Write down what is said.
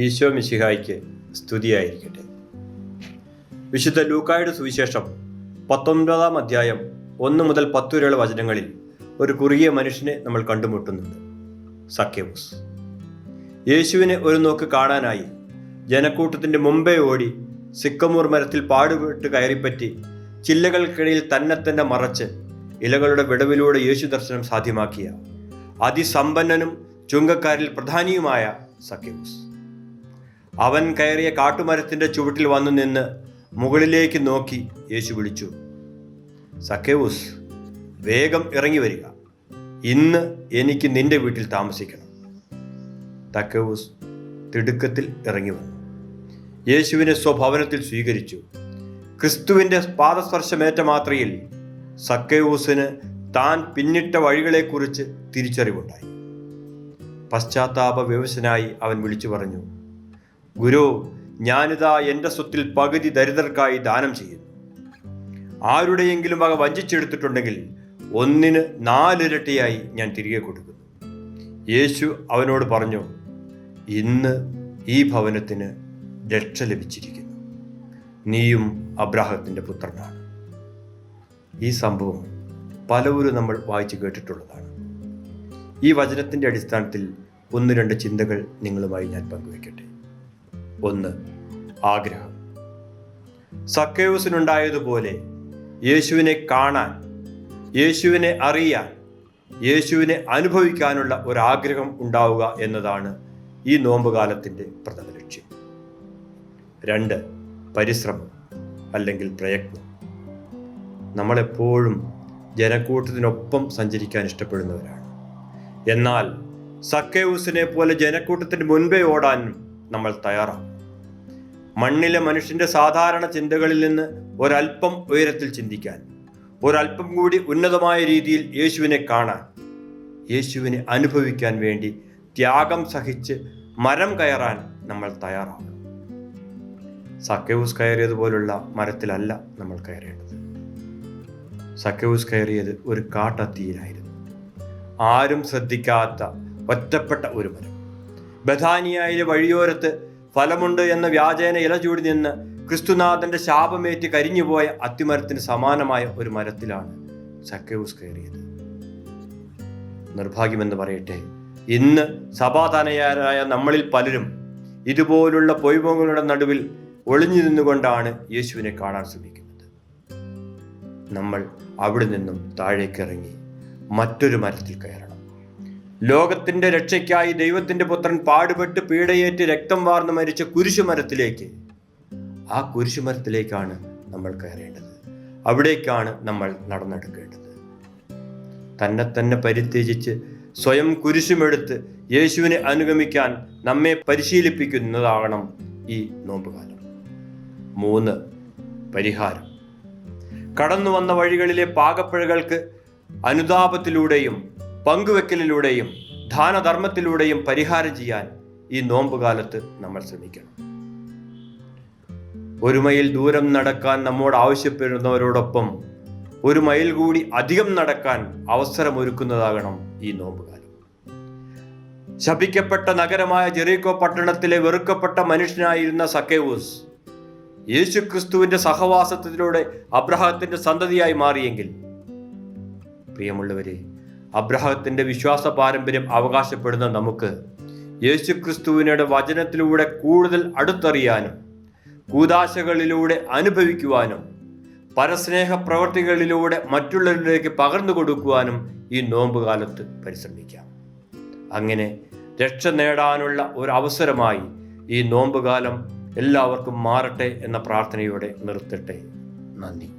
ഈശോ മിശിഹായ്ക്ക് സ്തുതിയായിരിക്കട്ടെ. വിശുദ്ധ ലൂക്കായുടെ സുവിശേഷം 19-ാം അധ്യായം 1 മുതൽ 10 വരെയുള്ള വചനങ്ങളിൽ ഒരു കുറുകിയ മനുഷ്യനെ നമ്മൾ കണ്ടുമുട്ടുന്നുണ്ട്, സക്കേവൂസ്. യേശുവിനെ ഒരു നോക്ക് കാണാനായി ജനക്കൂട്ടത്തിൻ്റെ മുമ്പേ ഓടി സിക്കമൂർ മരത്തിൽ പാടുപെട്ട് കയറിപ്പറ്റി ചില്ലകൾക്കിടയിൽ തന്നെ മറച്ച് ഇലകളുടെ വിടവിലൂടെ യേശു ദർശനം സാധ്യമാക്കിയ അതിസമ്പന്നനും ചുങ്കക്കാരിൽ പ്രധാനിയുമായ സക്കേവൂസ്. അവൻ കയറിയ കാട്ടുമരത്തിൻ്റെ ചുവട്ടിൽ വന്നു നിന്ന് മുകളിലേക്ക് നോക്കി യേശു വിളിച്ചു, സക്കേവൂസ്, വേഗം ഇറങ്ങി വരിക, ഇന്ന് എനിക്ക് നിന്റെ വീട്ടിൽ താമസിക്കണം. സക്കേവൂസ് തിടുക്കത്തിൽ ഇറങ്ങി വന്നു. യേശുവിനെ സ്വഭവനത്തിൽ സ്വീകരിച്ചു. ക്രിസ്തുവിൻ്റെ പാദസ്പർശമേറ്റ മാത്രയിൽ സക്കേവൂസിന് താൻ പിന്നിട്ട വഴികളെക്കുറിച്ച് തിരിച്ചറിവുണ്ടായി. പശ്ചാത്താപ വിവശനായി അവൻ വിളിച്ചു പറഞ്ഞു, ഗുരു, ഞാനിതാ എൻ്റെ സ്വത്തിൽ പകുതി ദരിദ്രർക്കായി ദാനം ചെയ്യുന്നു. ആരുടെയെങ്കിലും വക വഞ്ചിച്ചെടുത്തിട്ടുണ്ടെങ്കിൽ 4 ഇരട്ടിയായി ഞാൻ തിരികെ കൊടുക്കുന്നു. യേശു അവനോട് പറഞ്ഞു, ഇന്ന് ഈ ഭവനത്തിന് രക്ഷ ലഭിച്ചിരിക്കുന്നു. നീയും അബ്രാഹത്തിൻ്റെ പുത്രനാണ്. ഈ സംഭവം പലവരും നമ്മൾ വായിച്ചു കേട്ടിട്ടുള്ളതാണ്. ഈ വചനത്തിൻ്റെ അടിസ്ഥാനത്തിൽ 1-2 ചിന്തകൾ നിങ്ങളുമായി ഞാൻ പങ്കുവയ്ക്കട്ടെ. 1. ആഗ്രഹം. സക്കേവൂസിനുണ്ടായതുപോലെ യേശുവിനെ കാണാൻ, യേശുവിനെ അറിയാൻ, യേശുവിനെ അനുഭവിക്കാനുള്ള ഒരാഗ്രഹം ഉണ്ടാവുക എന്നതാണ് ഈ നോമ്പുകാലത്തിൻ്റെ പ്രഥമ ലക്ഷ്യം. 2. പരിശ്രമം അല്ലെങ്കിൽ പ്രയത്നം. നമ്മളെപ്പോഴും ജനക്കൂട്ടത്തിനൊപ്പം സഞ്ചരിക്കാൻ ഇഷ്ടപ്പെടുന്നവരാണ്. എന്നാൽ സക്കേവൂസിനെ പോലെ ജനക്കൂട്ടത്തിന് മുൻപേ ഓടാനും നമ്മൾ തയ്യാറാണ്. മണ്ണിലെ മനുഷ്യൻ്റെ സാധാരണ ചിന്തകളിൽ നിന്ന് ഒരല്പം ഉയരത്തിൽ ചിന്തിക്കാൻ, ഒരല്പം കൂടി ഉന്നതമായ രീതിയിൽ യേശുവിനെ കാണാൻ, യേശുവിനെ അനുഭവിക്കാൻ വേണ്ടി ത്യാഗം സഹിച്ച് മരം കയറാൻ നമ്മൾ തയ്യാറാണ്. സക്കേവൂസ് കയറിയതുപോലുള്ള മരത്തിലല്ല നമ്മൾ കയറേണ്ടത്. സക്കേവൂസ് കയറിയത് ഒരു കാട്ടത്തിയിലായിരുന്നു. ആരും ശ്രദ്ധിക്കാത്ത ഒറ്റപ്പെട്ട ഒരു മരം. ബഥാനിയയിലെ വഴിയോരത്ത് ഫലമുണ്ട് എന്ന വ്യാജേന ഇല ചൂടി നിന്ന് ക്രിസ്തുനാഥന്റെ ശാപമേറ്റ് കരിഞ്ഞുപോയ അത്തിമരത്തിന് സമാനമായ ഒരു മരത്തിലാണ് സക്കേവൂസ് കയറിയത്. നിർഭാഗ്യമെന്ന് പറയട്ടെ, ഇന്ന് സഭാധാനയായ നമ്മളിൽ പലരും ഇതുപോലുള്ള പൊയ്മുഖങ്ങളുടെ നടുവിൽ ഒളിഞ്ഞു നിന്നുകൊണ്ടാണ് യേശുവിനെ കാണാൻ ശ്രമിക്കുന്നത്. നമ്മൾ അവിടെ നിന്നും താഴേക്കിറങ്ങി മറ്റൊരു മരത്തിൽ കയറണം. ലോകത്തിൻ്റെ രക്ഷയ്ക്കായി ദൈവത്തിൻ്റെ പുത്രൻ പാടുപെട്ട് പീഡയേറ്റ് രക്തം വാർന്ന് മരിച്ച കുരിശുമരത്തിലേക്ക്, ആ കുരിശുമരത്തിലേക്കാണ് നമ്മൾ കയറേണ്ടത്. അവിടേക്കാണ് നമ്മൾ നടന്നെടുക്കേണ്ടത്. തന്നെ പരിത്യജിച്ച് സ്വയം കുരിശുമെടുത്ത് യേശുവിനെ അനുഗമിക്കാൻ നമ്മെ പരിശീലിപ്പിക്കുന്നതാകണം ഈ നോമ്പുകാലം. 3. പരിഹാരം. കടന്നു വന്ന വഴികളിലെ പാകപ്പിഴകൾക്ക് അനുതാപത്തിലൂടെയും പങ്കുവെക്കലിലൂടെയും ദാനധർമ്മത്തിലൂടെയും പരിഹാരം ചെയ്യാൻ ഈ നോമ്പുകാലത്ത് നമ്മൾ ശ്രമിക്കണം. 1 മൈൽ ദൂരം നടക്കാൻ നമ്മോട് ആവശ്യപ്പെടുന്നവരോടൊപ്പം 1 മൈൽ കൂടി അധികം നടക്കാൻ അവസരമൊരുക്കുന്നതാകണം ഈ നോമ്പുകാലം. ശപിക്കപ്പെട്ട നഗരമായ ജെറീക്കോ പട്ടണത്തിലെ വെറുക്കപ്പെട്ട മനുഷ്യനായിരുന്ന സക്കേവൂസ് യേശു ക്രിസ്തുവിൻ്റെ സഹവാസത്തിലൂടെ അബ്രാഹത്തിൻ്റെ സന്തതിയായി മാറിയെങ്കിൽ, പ്രിയമുള്ളവരെ, അബ്രാഹത്തിൻ്റെ വിശ്വാസ പാരമ്പര്യം അവകാശപ്പെടുന്ന നമുക്ക് യേശു ക്രിസ്തുവിനുടെ വചനത്തിലൂടെ കൂടുതൽ അടുത്തറിയാനും കൂദാശകളിലൂടെ അനുഭവിക്കുവാനും പരസ്നേഹ പ്രവർത്തികളിലൂടെ മറ്റുള്ളവരിലേക്ക് പകർന്നു കൊടുക്കുവാനും ഈ നോമ്പുകാലത്ത് പരിശ്രമിക്കാം. അങ്ങനെ രക്ഷ നേടാനുള്ള ഒരു അവസരമായി ഈ നോമ്പുകാലം എല്ലാവർക്കും മാറട്ടെ എന്ന പ്രാർത്ഥനയോടെ നിർത്തട്ടെ. നന്ദി.